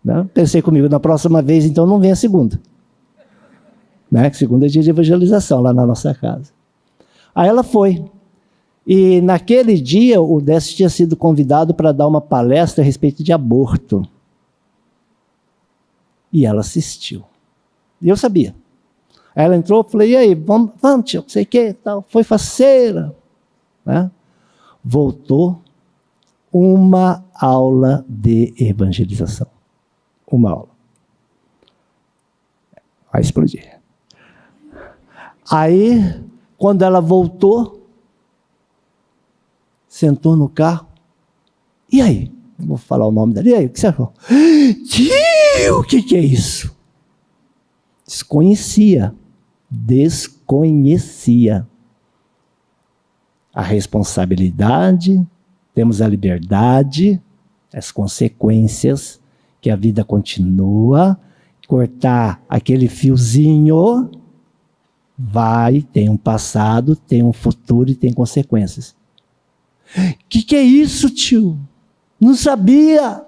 Né? Pensei comigo, na próxima vez, então, não vem a segunda. Né? Segunda é dia de evangelização lá na nossa casa. Aí ela foi. E naquele dia o Décio tinha sido convidado para dar uma palestra a respeito de aborto. E ela assistiu. E eu sabia. Aí ela entrou, falei, e aí, vamos tio, não sei o que, tal. Foi faceira. Né? Voltou uma aula de evangelização. Uma aula. Vai explodir. Aí, quando ela voltou, sentou no carro. E aí? Vou falar o nome dela. E aí, o que você achou? Tio, o que é isso? Desconhecia. A responsabilidade, temos a liberdade, as consequências, que a vida continua, cortar aquele fiozinho, tem um passado, tem um futuro e tem consequências. Que é isso, tio? Não sabia.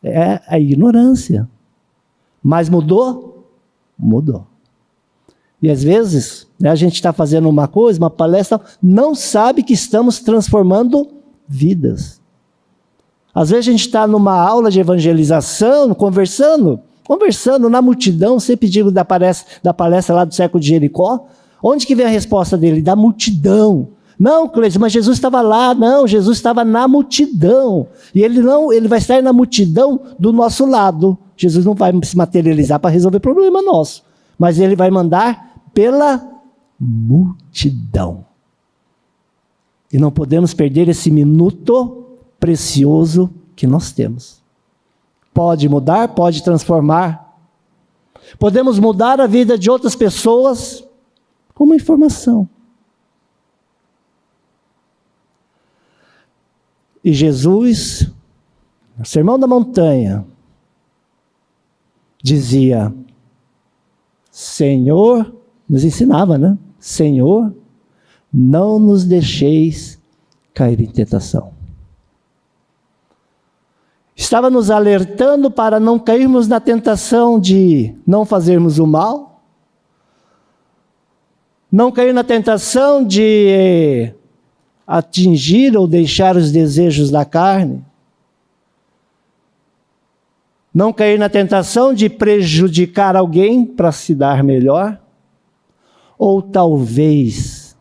É a ignorância. Mas mudou? Mudou. E às vezes, né, a gente está fazendo uma coisa, uma palestra, não sabe que estamos transformando vidas. Às vezes a gente está numa aula de evangelização, conversando na multidão, sempre digo da palestra lá do século de Jericó. Onde que vem a resposta dele? Da multidão. Não, Cleiton, mas Jesus estava lá. Não, Jesus estava na multidão. E ele vai estar na multidão do nosso lado. Jesus não vai se materializar para resolver problema nosso. Mas ele vai mandar pela multidão. E não podemos perder esse minuto precioso que nós temos. Pode mudar, pode transformar. Podemos mudar a vida de outras pessoas com uma informação. E Jesus, no Sermão da Montanha, dizia, Senhor, nos ensinava, né? Senhor, não nos deixeis cair em tentação. Estava nos alertando para não cairmos na tentação de não fazermos o mal, não cair na tentação de atingir ou deixar os desejos da carne, não cair na tentação de prejudicar alguém para se dar melhor, ou talvez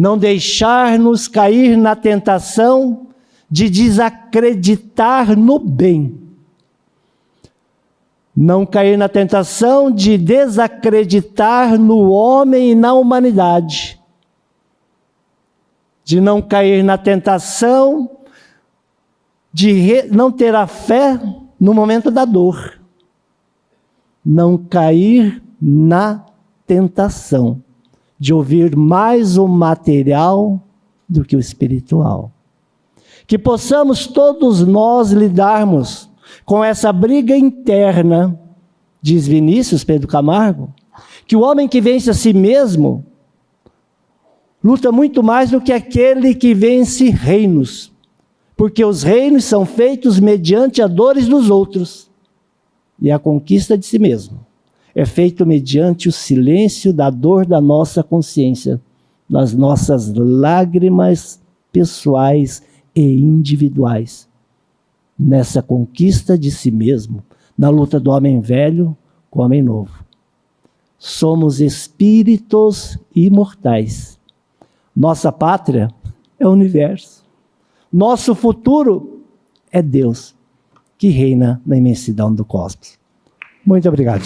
não deixar-nos cair na tentação de desacreditar no bem. Não cair na tentação de desacreditar no homem e na humanidade. De não cair na tentação de não ter a fé no momento da dor. Não cair na tentação de ouvir mais o material do que o espiritual. Que possamos todos nós lidarmos com essa briga interna, diz Vinícius Pedro Camargo, que o homem que vence a si mesmo luta muito mais do que aquele que vence reinos, porque os reinos são feitos mediante as dores dos outros, e a conquista de si mesmo é feito mediante o silêncio da dor da nossa consciência, das nossas lágrimas pessoais e individuais, nessa conquista de si mesmo, na luta do homem velho com o homem novo. Somos espíritos imortais. Nossa pátria é o universo. Nosso futuro é Deus, que reina na imensidão do cosmos. Muito obrigado.